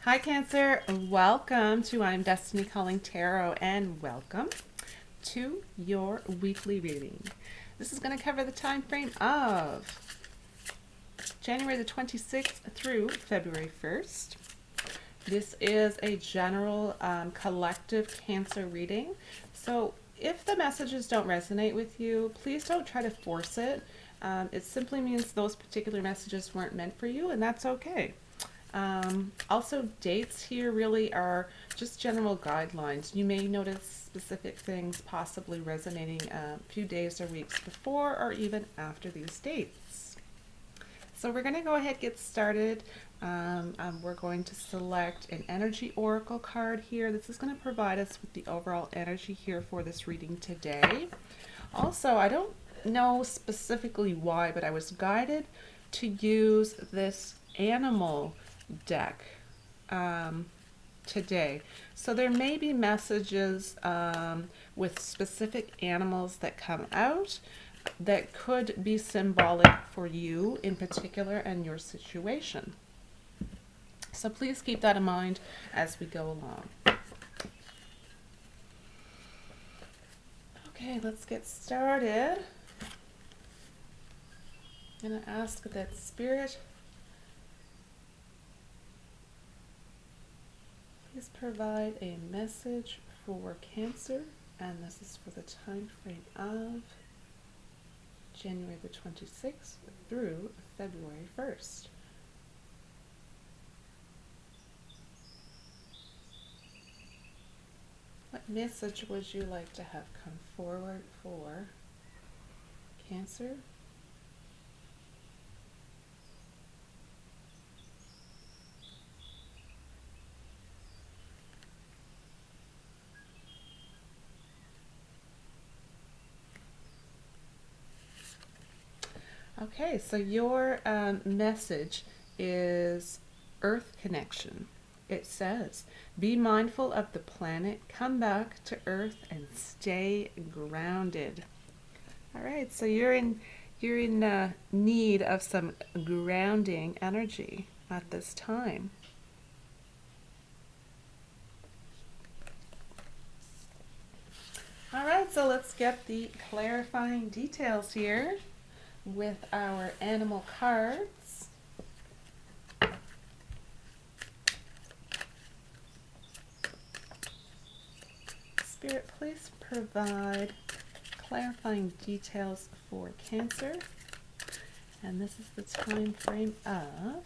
Hi Cancer, welcome to I'm Destiny Calling Tarot and welcome to your weekly reading. This is going to cover the time frame of January the 26th through February 1st. This is a general collective Cancer reading. So if the messages don't resonate with you, please don't try to force it. It simply means those particular messages weren't meant for you, and that's okay. Also, dates here really are just general guidelines. You may notice specific things possibly resonating a few days or weeks before or even after these dates. So we're going to go ahead and get started. We're going to select an energy oracle card here. This is going to provide us with the overall energy here for this reading today. Also, I don't know specifically why, but I was guided to use this animal deck today. So there may be messages with specific animals that come out that could be symbolic for you in particular and your situation. So please keep that in mind as we go along. Okay, let's get started. I'm going to ask that Spirit please provide a message for Cancer, and this is for the time frame of January the 26th through February 1st. What message would you like to have come forward for Cancer? Okay, so your message is Earth connection. It says, be mindful of the planet, come back to Earth, and stay grounded. All right, so you're in need of some grounding energy at this time. All right, so let's get the clarifying details here with our animal cards. Spirit, please provide clarifying details for Cancer. And this is the time frame of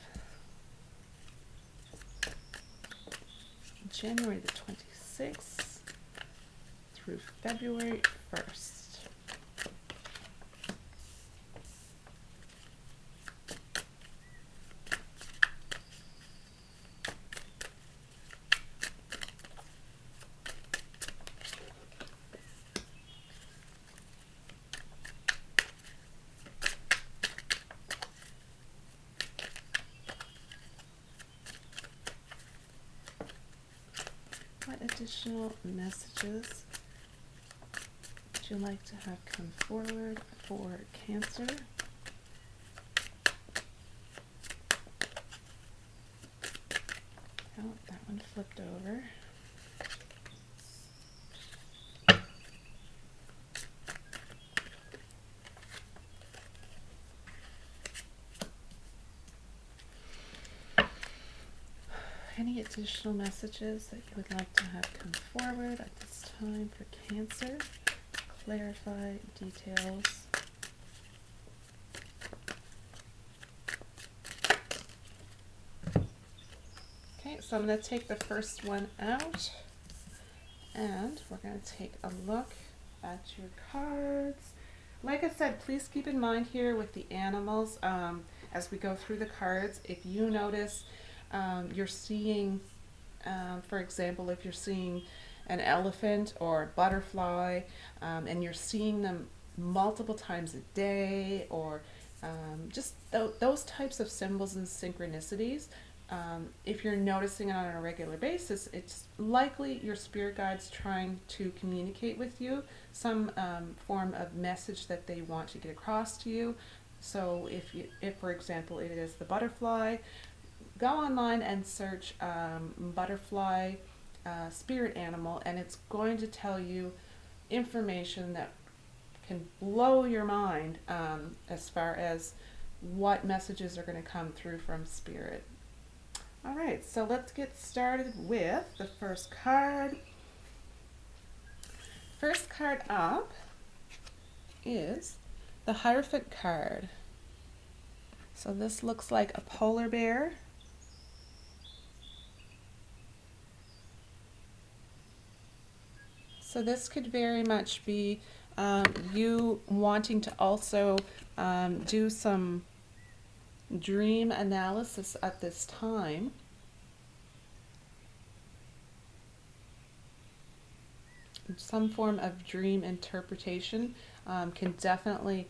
January the 26th through February 1st. What additional messages would you like to have come forward for Cancer? Oh, that one flipped over. Any additional messages that you would like to have come forward at this time for Cancer? Clarify details. Okay, so I'm going to take the first one out, and we're going to take a look at your cards. Like I said, please keep in mind here with the animals, as we go through the cards, if you notice you're seeing, for example, if you're seeing an elephant or a butterfly, and you're seeing them multiple times a day, or just those types of symbols and synchronicities, if you're noticing it on a regular basis, it's likely your spirit guides trying to communicate with you some form of message that they want to get across to you. So if for example, it is the butterfly, go online and search butterfly spirit animal, and it's going to tell you information that can blow your mind as far as what messages are going to come through from spirit. All right, so let's get started with the first card. First card up is the Hierophant card. So this looks like a polar bear. So this could very much be you wanting to also do some dream analysis at this time. Some form of dream interpretation can definitely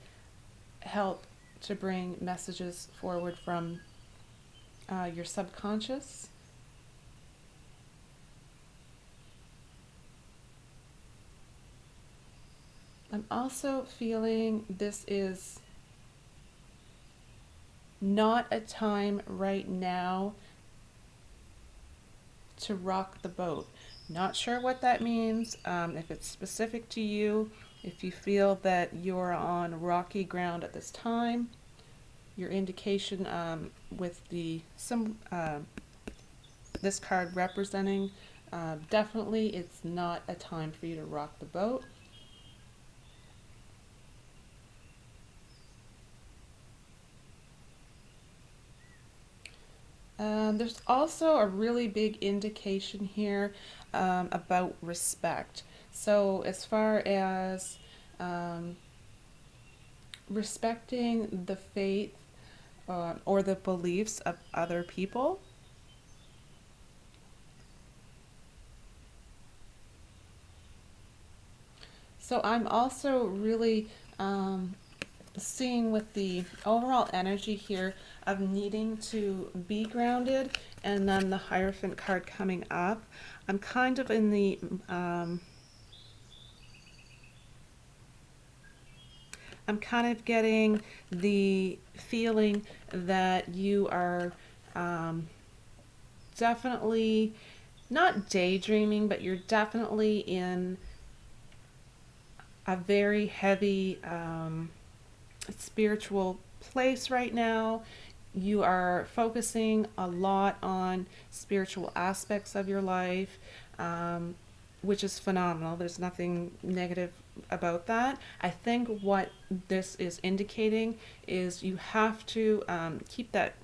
help to bring messages forward from your subconscious. I'm also feeling this is not a time right now to rock the boat. Not sure what that means, if it's specific to you, if you feel that you're on rocky ground at this time. Your indication with the this card representing, definitely it's not a time for you to rock the boat. There's also a really big indication here about respect. So as far as respecting the faith or the beliefs of other people. So I'm also really seeing with the overall energy here of needing to be grounded, and then the Hierophant card coming up. I'm kind of in the I'm kind of getting the feeling that you are definitely not daydreaming, but you're definitely in a very heavy spiritual place right now. You are focusing a lot on spiritual aspects of your life, which is phenomenal. There's nothing negative about that. I think what this is indicating is you have to keep that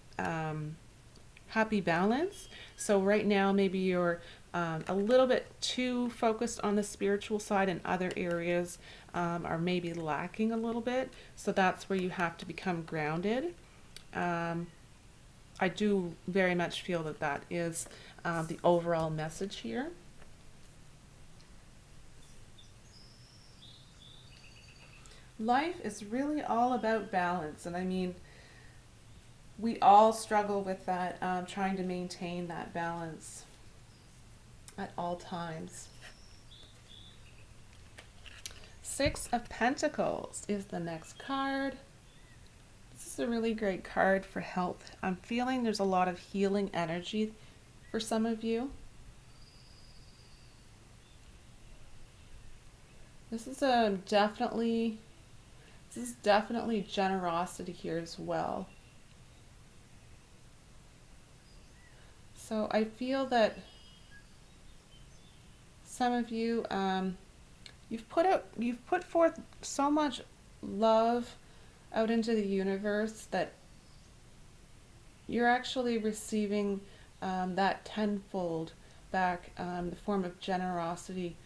happy balance. So right now maybe you're a little bit too focused on the spiritual side, and other areas are maybe lacking a little bit. So that's where you have to become grounded. I do very much feel that that is the overall message here. Life is really all about balance, and I mean, we all struggle with that, trying to maintain that balance at all times. Six of Pentacles is the next card. This is a really great card for health. I'm feeling there's a lot of healing energy for some of you. This is definitely generosity here as well. So I feel that some of you, you've put forth so much love out into the universe that you're actually receiving that tenfold back, the form of generosity.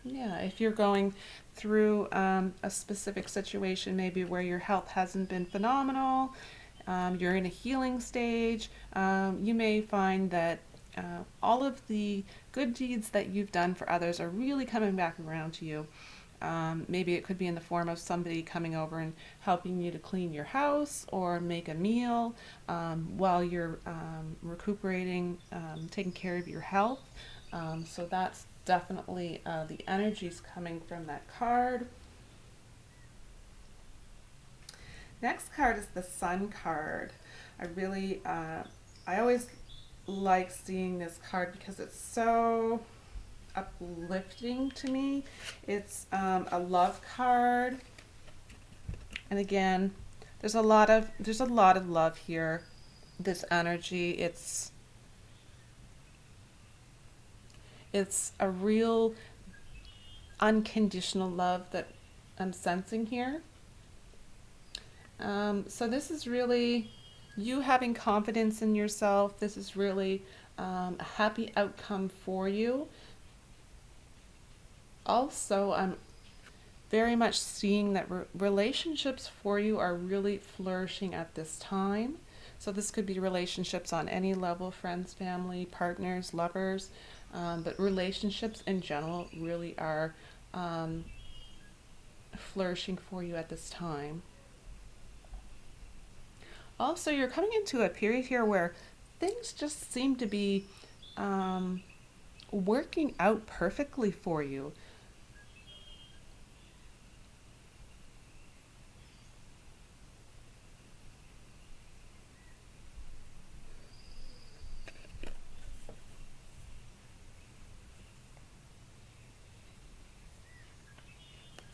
Yeah, if you're going through a specific situation, maybe where your health hasn't been phenomenal, you're in a healing stage, you may find that all of the good deeds that you've done for others are really coming back around to you. Maybe it could be in the form of somebody coming over and helping you to clean your house or make a meal while you're recuperating, taking care of your health. So that's definitely the energies coming from that card. Next card is the Sun card. I always like seeing this card because it's so uplifting to me. It's a love card, and again, there's a lot of love here. This energy, it's a real unconditional love that I'm sensing here. So this is really you having confidence in yourself. This is really a happy outcome for you. Also, I'm very much seeing that relationships for you are really flourishing at this time. So this could be relationships on any level, friends, family, partners, lovers, but relationships in general really are flourishing for you at this time. Also, you're coming into a period here where things just seem to be working out perfectly for you.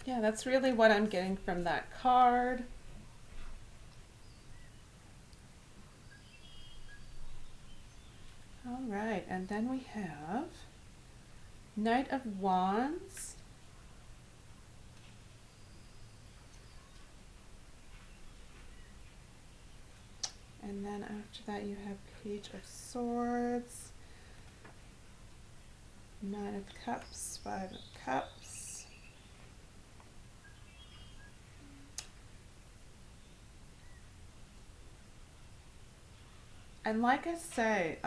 Yeah, that's really what I'm getting from that card. All right, and then we have Knight of Wands. And then after that you have Page of Swords, Nine of Cups, Five of Cups. And like I say,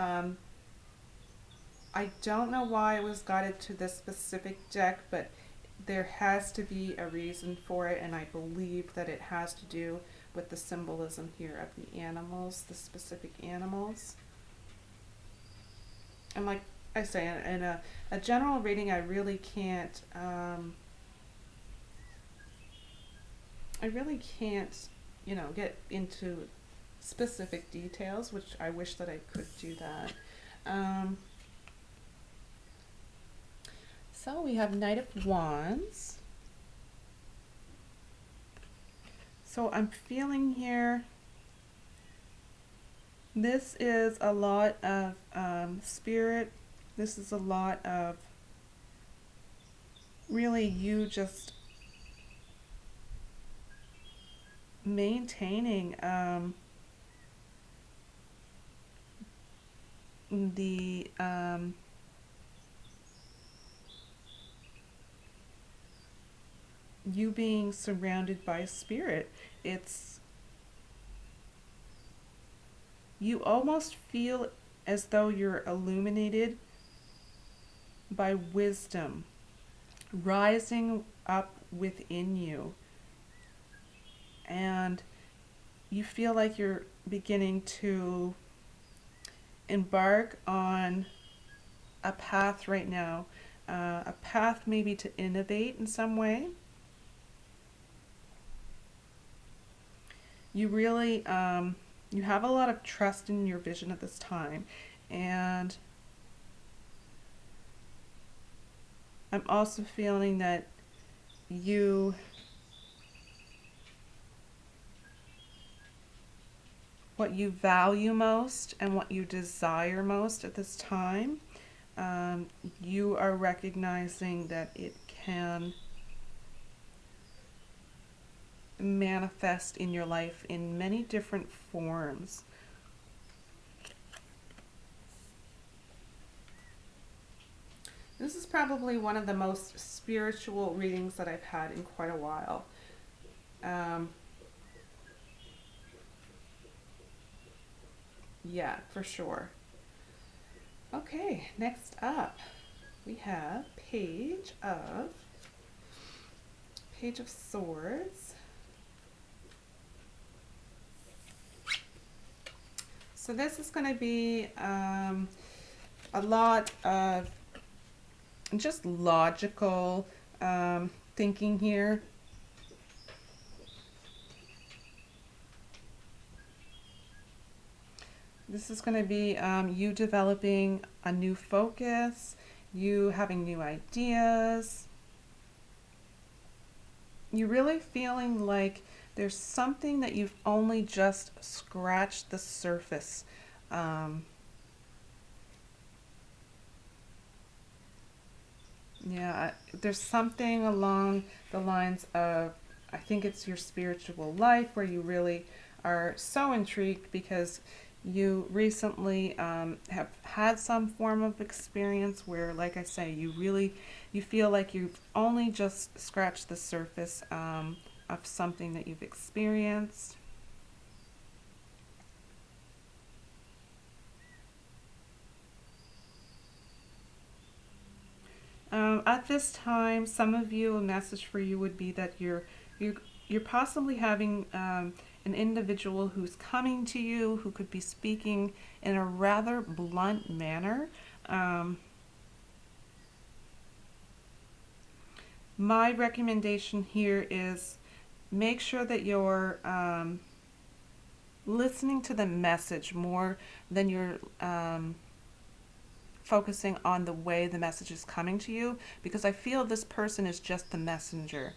I don't know why it was guided to this specific deck, but there has to be a reason for it, and I believe that it has to do with the symbolism here of the animals, the specific animals. And like I say, in a general reading, I really can't, get into specific details, which I wish that I could do that. So we have Knight of Wands. So I'm feeling here, this is a lot of spirit. This is a lot of really you just maintaining the you being surrounded by spirit. It's you almost feel as though you're illuminated by wisdom rising up within you, and you feel like you're beginning to embark on a path right now, a path maybe to innovate in some way. You really you have a lot of trust in your vision at this time, and I'm also feeling that what you value most and what you desire most at this time, you are recognizing that it can manifest in your life in many different forms. This is probably one of the most spiritual readings that I've had in quite a while. Yeah, for sure. Okay, next up we have Page of Swords. So this is going to be a lot of just logical thinking here. This is going to be you developing a new focus, you having new ideas. You're really feeling like there's something that you've only just scratched the surface. Yeah, there's something along the lines of, I think it's your spiritual life where you really are so intrigued because you recently have had some form of experience where, like I say, you feel like you've only just scratched the surface of something that you've experienced. At this time, some of you, a message for you would be that you're you're possibly having an individual who's coming to you who could be speaking in a rather blunt manner. Um, my recommendation here is make sure that you're listening to the message more than you're focusing on the way the message is coming to you, because I feel this person is just the messenger.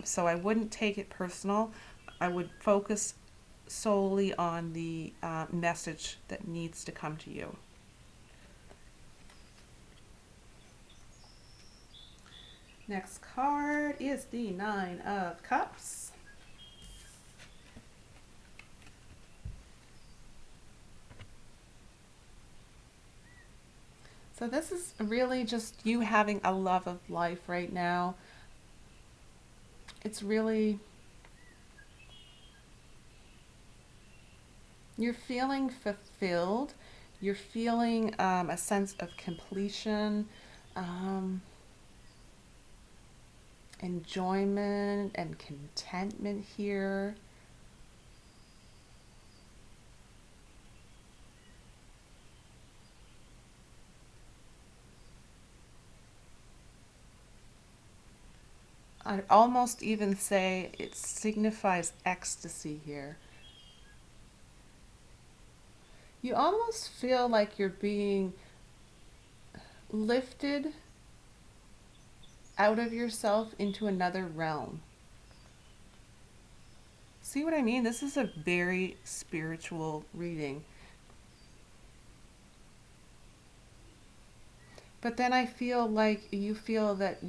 So I wouldn't take it personal. I would focus solely on the message that needs to come to you. Next card is the Nine of Cups. So this is really just you having a love of life right now. It's really, you're feeling fulfilled. You're feeling a sense of completion, um, enjoyment, and contentment here. I'd almost even say it signifies ecstasy here. You almost feel like you're being lifted out of yourself into another realm. See what I mean? This is a very spiritual reading. But then I feel like you feel that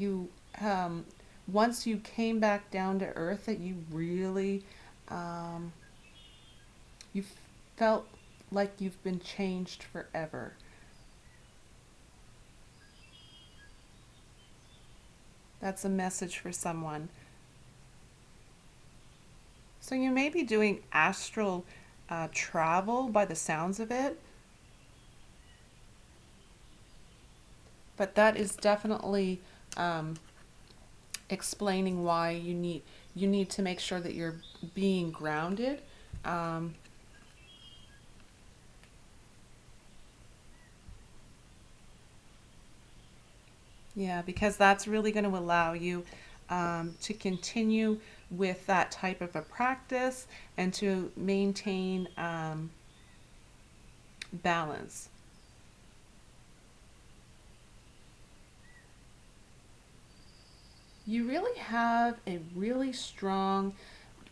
once you came back down to earth, that you really, um, you felt like you've been changed forever. That's a message for someone. So you may be doing astral travel by the sounds of it, but that is definitely um, explaining why you need to make sure that you're being grounded. Um, yeah, because that's really going to allow you to continue with that type of a practice and to maintain balance. You really have a really strong,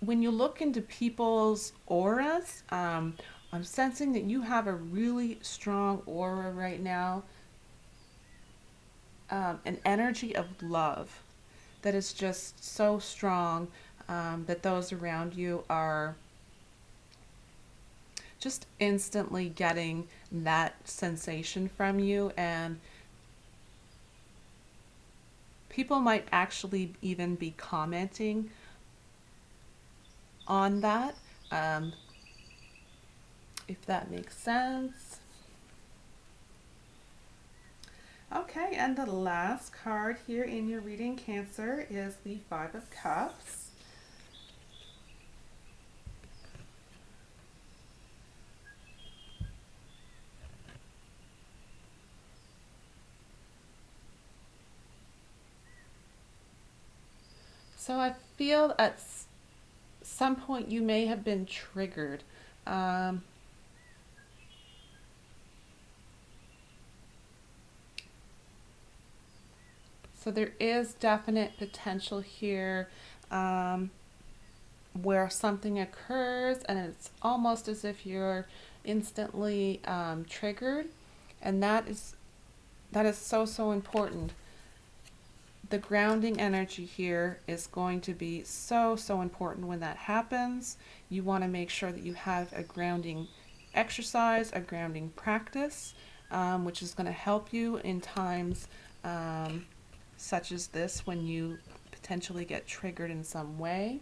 when you look into people's auras, I'm sensing that you have a really strong aura right now, an energy of love that is just so strong that those around you are just instantly getting that sensation from you, and people might actually even be commenting on that, um, if that makes sense. Okay, and the last card here in your reading, Cancer, is the Five of Cups. So I feel at some point you may have been triggered. Um, So there is definite potential here where something occurs and it's almost as if you're instantly triggered, and that is so important. The grounding energy here is going to be so important when that happens. You want to make sure that you have a grounding exercise, a grounding practice, which is going to help you in times such as this when you potentially get triggered in some way.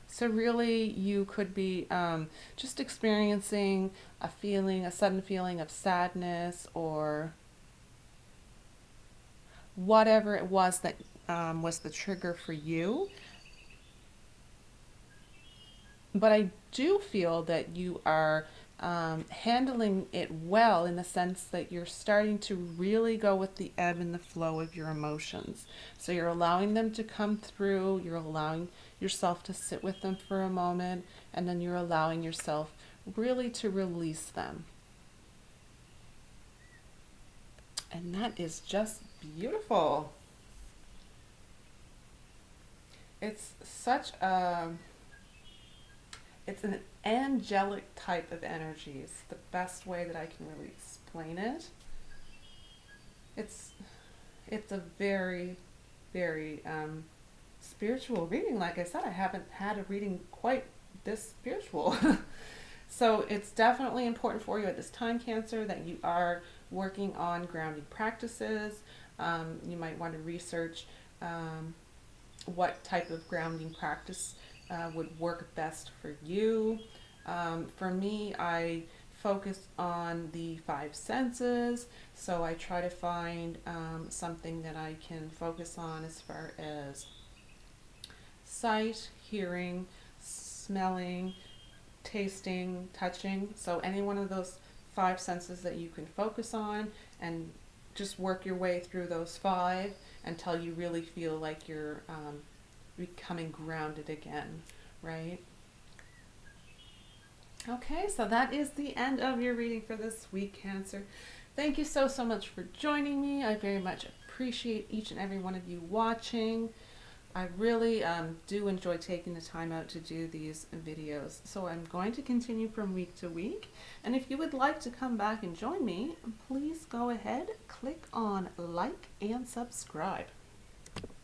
So really you could be just experiencing a sudden feeling of sadness, or whatever it was that was the trigger for you. But I do feel that you are handling it well, in the sense that you're starting to really go with the ebb and the flow of your emotions. So you're allowing them to come through, you're allowing yourself to sit with them for a moment, and then you're allowing yourself really to release them. And that is just beautiful. It's such a it's an angelic type of energy. It's the best way that I can really explain it. It's a very spiritual reading. Like I said, I haven't had a reading quite this spiritual. So it's definitely important for you at this time, Cancer, that you are working on grounding practices. You might want to research what type of grounding practice would work best for you. For me, I focus on the five senses, so I try to find something that I can focus on as far as sight, hearing, smelling, tasting, touching. So any one of those five senses that you can focus on, and just work your way through those five until you really feel like you're becoming grounded again, right? Okay, so that is the end of your reading for this week, Cancer. Thank you so much for joining me. I very much appreciate each and every one of you watching. I really do enjoy taking the time out to do these videos. So I'm going to continue from week to week. And if you would like to come back and join me, please go ahead, click on like and subscribe.